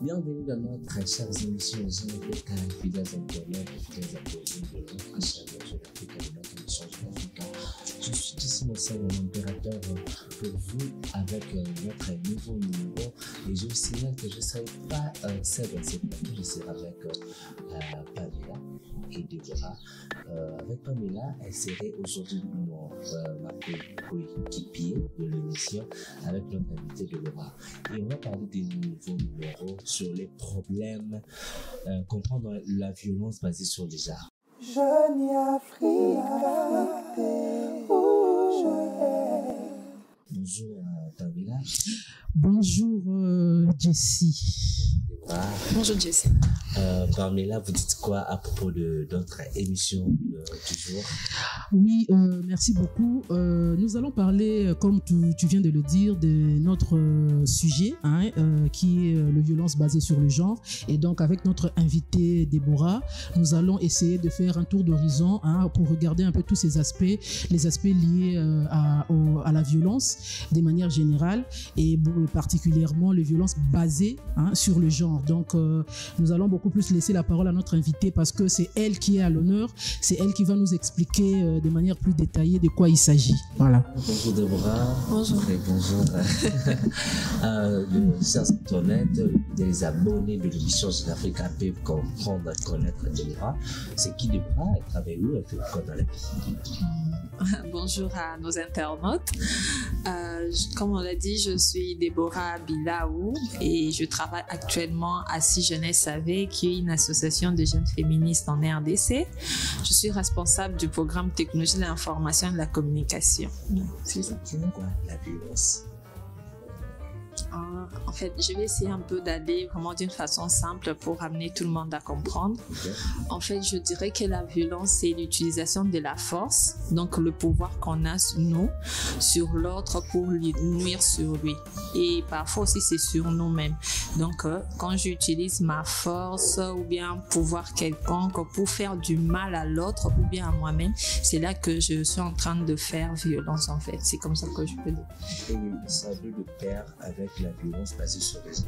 Bienvenue dans notre chère émission Africa, fidèles internautes, fidèles abonnés de notre chaîne Africa, de notre émission Africa. Je suis ici mon sein, mon impérateur, pour vous avec notre nouveau numéro. Et je vous signale que je ne serai pas seul dans cette partie, je serai avec Pamela et Déborah. Avec Pamela, elle serait aujourd'hui ma coéquipier de l'émission avec notre invité Déborah. Et on va parler des nouveaux numéros sur les problèmes, comprendre la violence basée sur les genres. Jeune Africa, Bonjour Pamela. Bonjour Jessie. Bonjour Jessie. Pamela, vous dites quoi à propos de notre émission du jour? Oui, merci beaucoup. Nous allons parler, comme tu viens de le dire, de notre sujet, qui est la violence basée sur le genre. Et donc, avec notre invitée Déborah, nous allons essayer de faire un tour d'horizon pour regarder un peu tous ces aspects, les aspects liés à la violence de manière générale et particulièrement les violences basées sur le genre. Donc, nous allons beaucoup plus laisser la parole à notre invitée parce que c'est elle qui est à l'honneur, c'est elle qui va nous expliquer de manière plus détaillée de quoi il s'agit. Voilà. Bonjour Déborah. Bonjour. Et bonjour chers internautes, des abonnés de l'émission Africa peuvent comprendre, connaître Déborah. C'est qui Déborah? Elle travaille où? Elle fait quoi dans la vie? Bonjour à nos internautes. Comme on l'a dit, je suis Déborah Bilaou et je travaille actuellement à Si Jeunesse AV, qui est une association de jeunes féministes en RDC. Je suis responsable du programme Technologie de l'information et de la communication. C'est ça. C'est quoi la violence? En fait, je vais essayer un peu d'aller vraiment d'une façon simple pour amener tout le monde à comprendre. Okay. En fait, je dirais que la violence, c'est l'utilisation de la force, donc le pouvoir qu'on a nous sur l'autre pour lui nuire sur lui. Et parfois aussi, c'est sur nous-mêmes. Donc, quand j'utilise ma force ou bien un pouvoir quelconque pour faire du mal à l'autre ou bien à moi-même, c'est là que je suis en train de faire violence, en fait. C'est comme ça que je peux dire. Et ça veut le pair avec la violence basée sur les genres.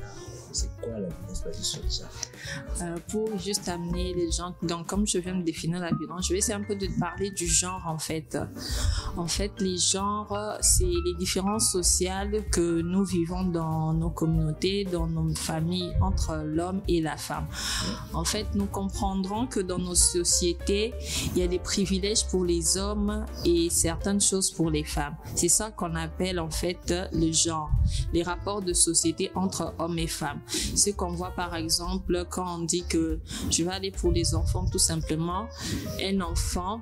C'est quoi la violence basée sur les genres? Pour juste amener les gens, donc comme je viens de définir la violence, je vais essayer un peu de parler du genre en fait. En fait, les genres, c'est les différences sociales que nous vivons dans nos communautés, dans nos familles, entre l'homme et la femme. En fait, nous comprendrons que dans nos sociétés, il y a des privilèges pour les hommes et certaines choses pour les femmes. C'est ça qu'on appelle en fait le genre, les rapports de société entre hommes et femmes. Ce qu'on voit par exemple quand on dit que je vais aller pour les enfants, tout simplement, un enfant,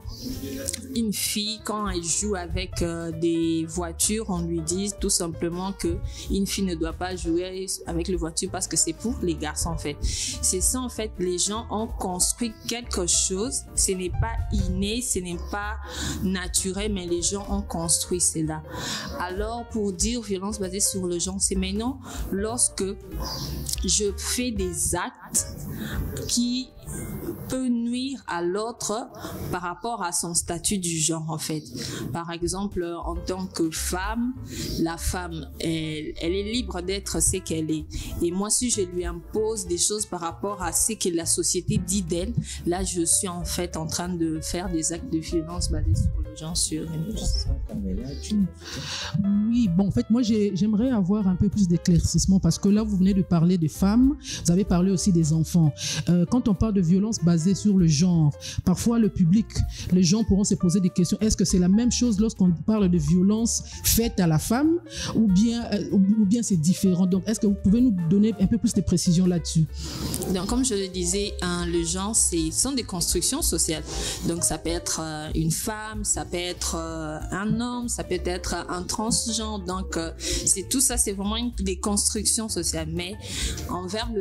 une fille, quand elle joue avec des voitures, on lui dit tout simplement qu'une fille ne doit pas jouer avec les voitures parce que c'est pour les garçons en fait. C'est ça en fait, les gens ont construit quelque chose, ce n'est pas inné, ce n'est pas naturel, mais les gens ont construit cela. Alors pour dire violence basée sur le genre, c'est maintenant lorsque je fais des actes qui peut nuire à l'autre par rapport à son statut du genre en fait. Par exemple, en tant que femme, la femme, elle est libre d'être ce qu'elle est. Et moi, si je lui impose des choses par rapport à ce que la société dit d'elle, là, je suis en fait en train de faire des actes de violence basés sur le genre, sur une personne. Oui, bon, en fait, moi, j'aimerais avoir un peu plus d'éclaircissement parce que là, vous venez de parler des femmes, vous avez parlé aussi des enfants. Quand on parle de violence basée sur le genre, parfois le public, les gens pourront se poser des questions. Est-ce que c'est la même chose lorsqu'on parle de violence faite à la femme ou bien c'est différent? Donc, est-ce que vous pouvez nous donner un peu plus de précisions là-dessus? Donc, comme je le disais, le genre, ce sont des constructions sociales. Donc, ça peut être une femme, ça peut être un homme, ça peut être un transgenre. Donc, c'est tout ça, c'est vraiment des constructions sociales. Mais envers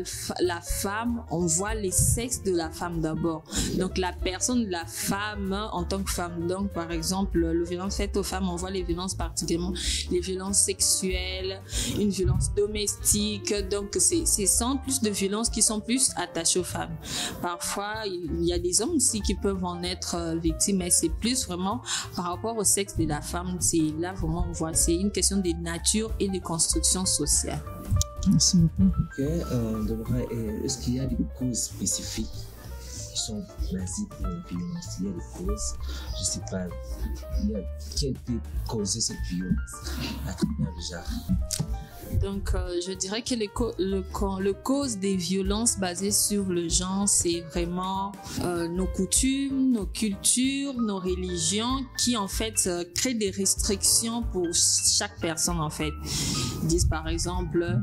la femme, on voit les sexes de la femme d'abord. Donc, la personne de la femme en tant que femme. Donc, par exemple, les violences faites aux femmes, on voit les violences particulièrement, les violences sexuelles, une violence domestique. Donc, c'est sans plus de violences qui sont plus attachées aux femmes. Parfois, il y a des hommes aussi qui peuvent en être victimes, mais c'est plus vraiment par rapport au sexe de la femme. C'est là vraiment on voit, c'est une question de nature et de construction sociale. Merci beaucoup. Est-ce qu'il y a des causes spécifiques qui sont basées pour la violence? Il y a des causes, je ne sais pas, qui peut causer cette violence à travers le genre? Donc, je dirais que le cause des violences basées sur le genre, c'est vraiment nos coutumes, nos cultures, nos religions qui, en fait, créent des restrictions pour chaque personne, en fait. Ils disent, par exemple,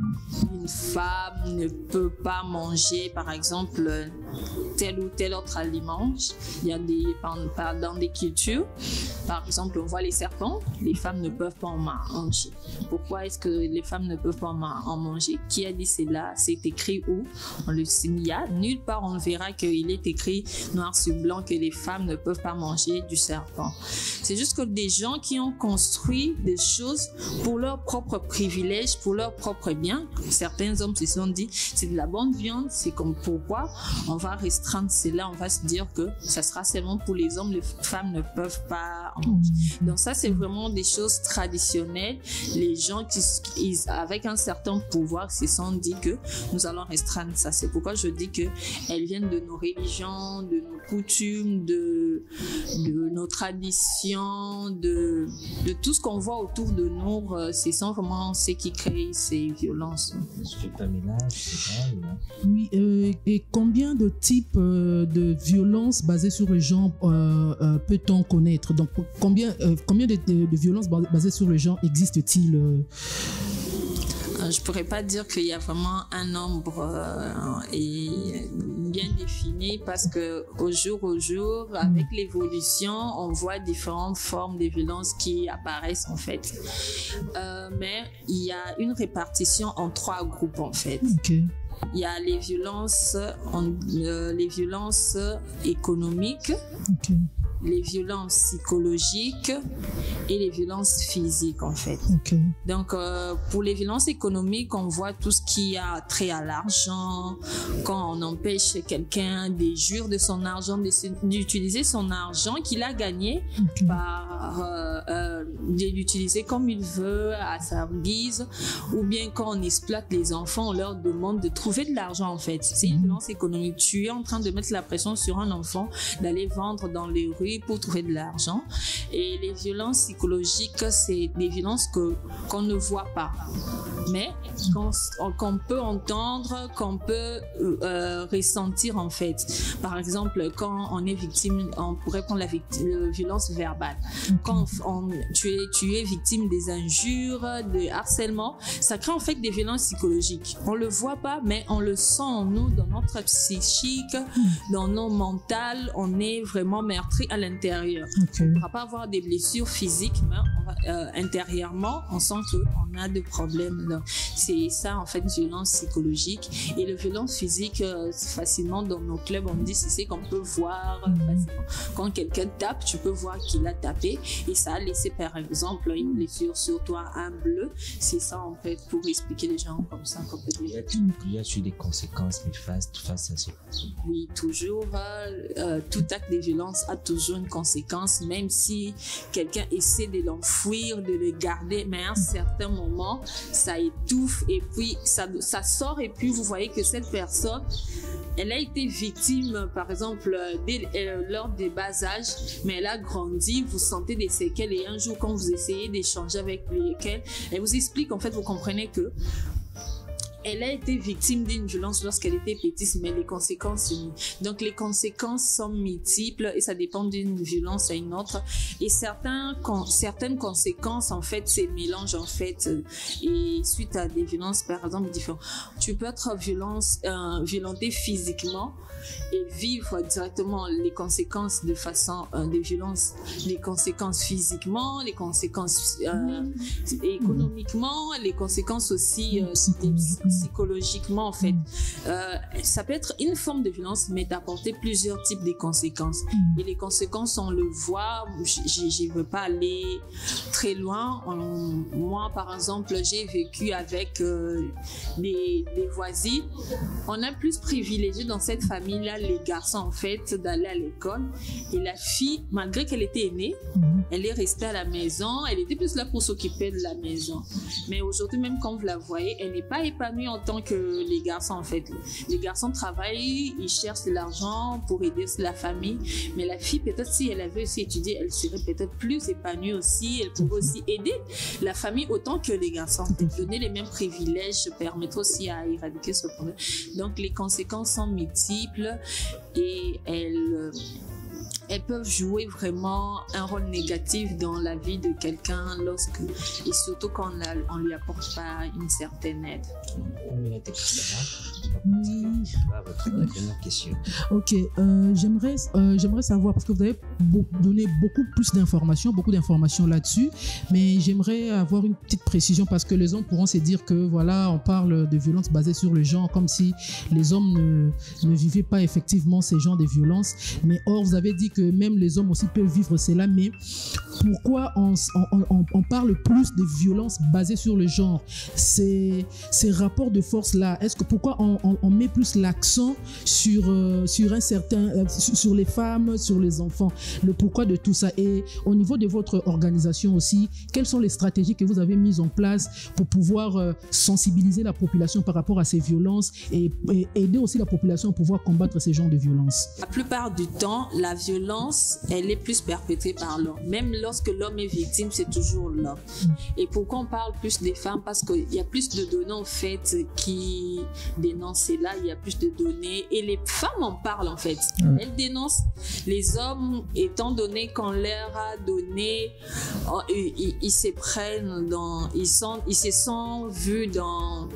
une femme ne peut pas manger, par exemple, tel ou tel autre aliment. Il y a dans des cultures, par exemple, on voit les serpents, les femmes ne peuvent pas en manger. Pourquoi est-ce que les femmes ne peuvent pas en manger? Qui a dit cela? C'est écrit où? On le signe. Nulle part on verra qu'il est écrit noir sur blanc que les femmes ne peuvent pas manger du serpent. C'est juste que des gens qui ont construit des choses pour leur propre privilège, pour leur propre bien. Certains hommes se sont dit c'est de la bonne viande, c'est comme pourquoi on va restreindre cela, on va se dire que ça sera seulement pour les hommes, les femmes ne peuvent pas en manger. Donc ça c'est vraiment des choses traditionnelles. Les gens qui avec un certain pouvoir se sont dit que nous allons restreindre ça. C'est pourquoi je dis que elles viennent de nos religions, de nos coutumes, de nos traditions, de tout ce qu'on voit autour de nous. Ce sont vraiment ce qui crée ces violences. Oui, et combien de types de violences basées sur le genre peut-on connaître? Donc, combien de violences basées sur le genre existent-ils? Je pourrais pas dire qu'il y a vraiment un nombre bien défini parce que au jour, avec l'évolution, on voit différentes formes de violences qui apparaissent en fait. Mais il y a une répartition en 3 groupes en fait. Okay. Il y a les violences économiques. Okay. Les violences psychologiques et les violences physiques en fait. Okay. Donc pour les violences économiques, on voit tout ce qui a trait à l'argent, quand on empêche quelqu'un de jouir de son argent, d'utiliser son argent qu'il a gagné de l'utiliser comme il veut, à sa guise, ou bien quand on exploite les enfants, on leur demande de trouver de l'argent en fait. C'est une violence économique. Tu es en train de mettre la pression sur un enfant d'aller vendre dans les rues pour trouver de l'argent. Et les violences psychologiques, c'est des violences qu'on ne voit pas, mais qu'on peut entendre, qu'on peut ressentir en fait. Par exemple, quand on est victime, on pourrait prendre la violence verbale. Quand tu es victime des injures, de harcèlement, ça crée en fait des violences psychologiques. On le voit pas, mais on le sent en nous, dans notre psychique, dans nos mentales. On est vraiment meurtri à l'intérieur. Okay. On ne pourra pas avoir des blessures physiques, mais intérieurement, on sent qu'on a des problèmes. C'est ça, en fait, violence psychologique. Et la violence physique, facilement, dans nos clubs, on dit, c'est qu'on peut voir facilement. Quand quelqu'un tape, tu peux voir qu'il a tapé et ça a laissé, par exemple, une blessure sur toi, un bleu. C'est ça, en fait, pour expliquer les gens comme ça. Il y a des conséquences néfastes face à ce problème? Oui, toujours. Tout acte de violence a toujours une conséquence, même si quelqu'un essaie de l'enfouir, de le garder, mais à un certain moment, ça étouffe et puis ça sort et puis vous voyez que cette personne, elle a été victime, par exemple, lors des bas âges, mais elle a grandi, vous sentez des séquelles et un jour, quand vous essayez d'échanger avec lesquelles, elle vous explique, en fait, vous comprenez que elle a été victime d'une violence lorsqu'elle était petite, mais les conséquences, donc les conséquences sont multiples et ça dépend d'une violence à une autre. Et certaines conséquences, en fait, c'est mélange, en fait, et suite à des violences, par exemple, différentes. Tu peux être violenté physiquement et vivre directement les conséquences de façon de violence, les conséquences physiquement, les conséquences économiquement, les conséquences aussi psychologiquement en fait. Ça peut être une forme de violence, mais d'apporter plusieurs types de conséquences. Et les conséquences, on le voit, je ne veux pas aller très loin. Moi, par exemple, j'ai vécu avec des voisines. On a plus privilégié dans cette famille-là les garçons en fait d'aller à l'école. Et la fille, malgré qu'elle était aînée, elle est restée à la maison. Elle était plus là pour s'occuper de la maison. Mais aujourd'hui, même quand vous la voyez, elle n'est pas épanouie autant que les garçons en fait. Les garçons travaillent, ils cherchent de l'argent pour aider la famille, mais la fille peut-être si elle avait aussi étudié, elle serait peut-être plus épanouie aussi, elle pourrait aussi aider la famille autant que les garçons. Donner les mêmes privilèges permettra aussi à éradiquer ce problème. Donc les conséquences sont multiples et elles peuvent jouer vraiment un rôle négatif dans la vie de quelqu'un et surtout quand on lui apporte pas une certaine aide. Oui. Votre dernière question. Ok, j'aimerais savoir, parce que vous avez donné beaucoup d'informations là-dessus, mais j'aimerais avoir une petite précision parce que les hommes pourront se dire que voilà, on parle de violences basées sur le genre comme si les hommes ne vivaient pas effectivement ces genres de violences, mais or vous avez dit que même les hommes aussi peuvent vivre cela, mais pourquoi on parle plus de violences basées sur le genre, ces rapports de force là, pourquoi on met plus l'accent sur les femmes, sur les enfants, le pourquoi de tout ça? Et au niveau de votre organisation aussi, quelles sont les stratégies que vous avez mises en place pour pouvoir sensibiliser la population par rapport à ces violences et aider aussi la population à pouvoir combattre ces genres de violences? La plupart du temps, la violence, elle est plus perpétrée par l'homme. Même lorsque l'homme est victime, c'est toujours l'homme. Et pourquoi on parle plus des femmes? Parce qu'il y a plus de données en fait qui dénoncent cela, il y a plus de données et les femmes en parlent en fait. Elles dénoncent. Les hommes, étant donné qu'on leur a donné, ils se prennent ils se sont vus dans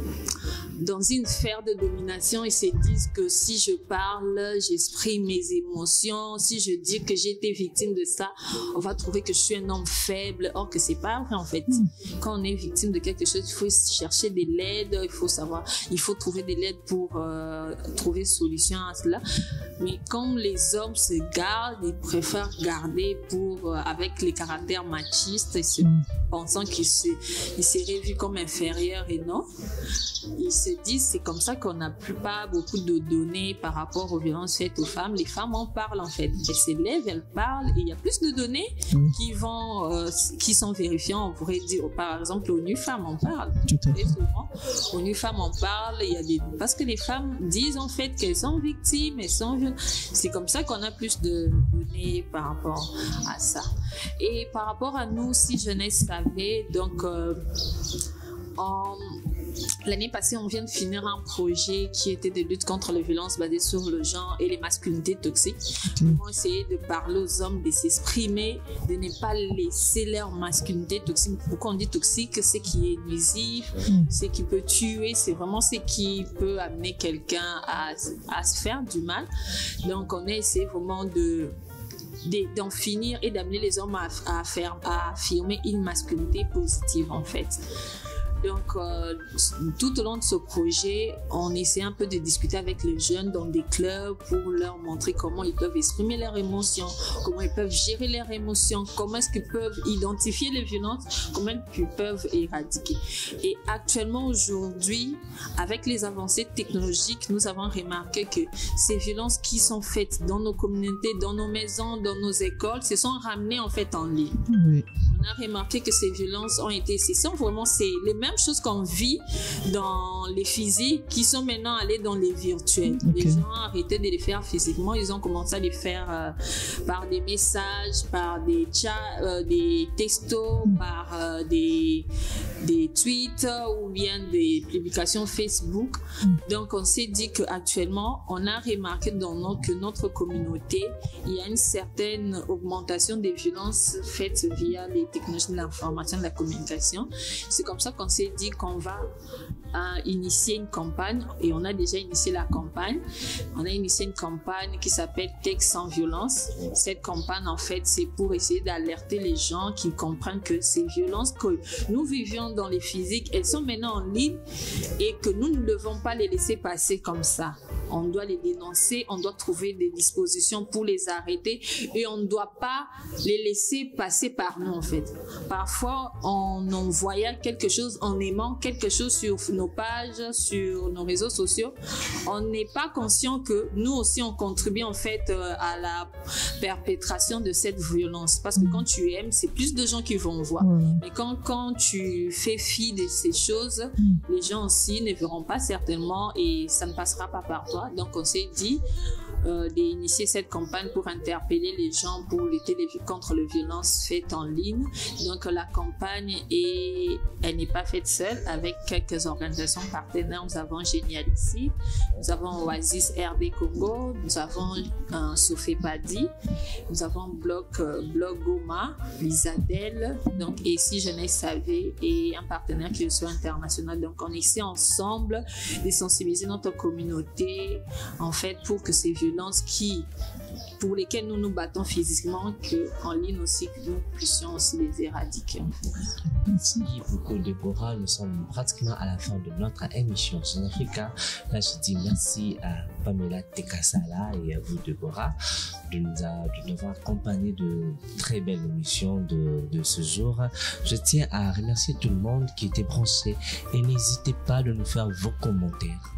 une sphère de domination. Ils se disent que si je parle, j'exprime mes émotions, si je dis que j'ai été victime de ça, on va trouver que je suis un homme faible. Or que c'est pas vrai en fait. Quand on est victime de quelque chose, il faut chercher de l'aide, il faut trouver de l'aide pour trouver solution à cela. Mais comme les hommes se gardent, ils préfèrent garder avec les caractères machistes et pensant qu'ils seraient vus comme inférieurs et non. Ils se disent, c'est comme ça qu'on n'a pas beaucoup de données par rapport aux violences faites aux femmes. Les femmes en parlent en fait. Elles s'élèvent, elles parlent et il y a plus de données qui sont vérifiées. On pourrait dire, par exemple, ONU Femmes en parle. Et souvent, ONU Femmes en parle. Parce que les femmes disent en fait qu'elles sont victimes, elles sont violentes. C'est comme ça qu'on a plus de données par rapport à ça. Et par rapport à nous, si Jeunesse savait, donc l'année passée, on vient de finir un projet qui était de lutte contre les violences basées sur le genre et les masculinités toxiques. On a essayé de parler aux hommes, de s'exprimer, de ne pas laisser leur masculinité toxique. Pourquoi on dit toxique? C'est qui est nuisif, c'est qui peut tuer, c'est vraiment ce qui peut amener quelqu'un à se faire du mal. Donc, on a essayé vraiment d'en finir et d'amener les hommes à affirmer une masculinité positive en fait. Donc, tout au long de ce projet, on essaie un peu de discuter avec les jeunes dans des clubs pour leur montrer comment ils peuvent exprimer leurs émotions, comment ils peuvent gérer leurs émotions, comment est-ce qu'ils peuvent identifier les violences, comment ils peuvent éradiquer. Et actuellement, aujourd'hui, avec les avancées technologiques, nous avons remarqué que ces violences qui sont faites dans nos communautés, dans nos maisons, dans nos écoles, se sont ramenées en fait en ligne. Oui. On a remarqué que ces violences c'est les mêmes choses qu'on vit dans les physiques qui sont maintenant allées dans les virtuels. Les gens ont arrêté de les faire physiquement, ils ont commencé à les faire par des messages, par des chats, des textos, par des tweets ou bien des publications Facebook. Donc on s'est dit qu'actuellement, on a remarqué que notre communauté, il y a une certaine augmentation des violences faites via les technologies de l'information, de la communication. C'est comme ça qu'on s'est dit qu'on va initier une campagne et on a déjà initié la campagne. On a initié une campagne qui s'appelle Texte sans violence. Cette campagne, en fait, c'est pour essayer d'alerter les gens qui comprennent que ces violences que nous vivions dans les physiques, elles sont maintenant en ligne et que nous ne devons pas les laisser passer comme ça. on doit les dénoncer, on doit trouver des dispositions pour les arrêter et on ne doit pas les laisser passer par nous en fait. Parfois, en envoyant quelque chose, en aimant quelque chose sur nos pages, sur nos réseaux sociaux, on n'est pas conscient que nous aussi on contribue en fait à la perpétration de cette violence. Parce que quand tu aimes, c'est plus de gens qui vont voir. Mais quand tu fais fi de ces choses, les gens aussi ne verront pas certainement et ça ne passera pas par toi. Donc on s'est dit d'initier cette campagne pour interpeller les gens pour lutter contre les violences faites en ligne. Donc la campagne elle n'est pas faite seule, avec quelques organisations partenaires. Nous avons Génial ici, nous avons Oasis RD Congo, nous avons Sofepadi, nous avons Blog Goma, Lisadel, donc ici Jeunesse Savée et un partenaire qui est soit international. Donc on essaie ensemble de sensibiliser notre communauté en fait pour que ces violences pour lesquelles nous nous battons physiquement, qu'en ligne aussi, que nous puissions aussi les éradiquer. Merci beaucoup, Déborah. Nous sommes pratiquement à la fin de notre émission Jeune Africa. Là, je dis merci à Pamela Tekasala et à vous, Déborah, de nous avoir accompagnés de très belles émissions de ce jour. Je tiens à remercier tout le monde qui était branché et n'hésitez pas de nous faire vos commentaires.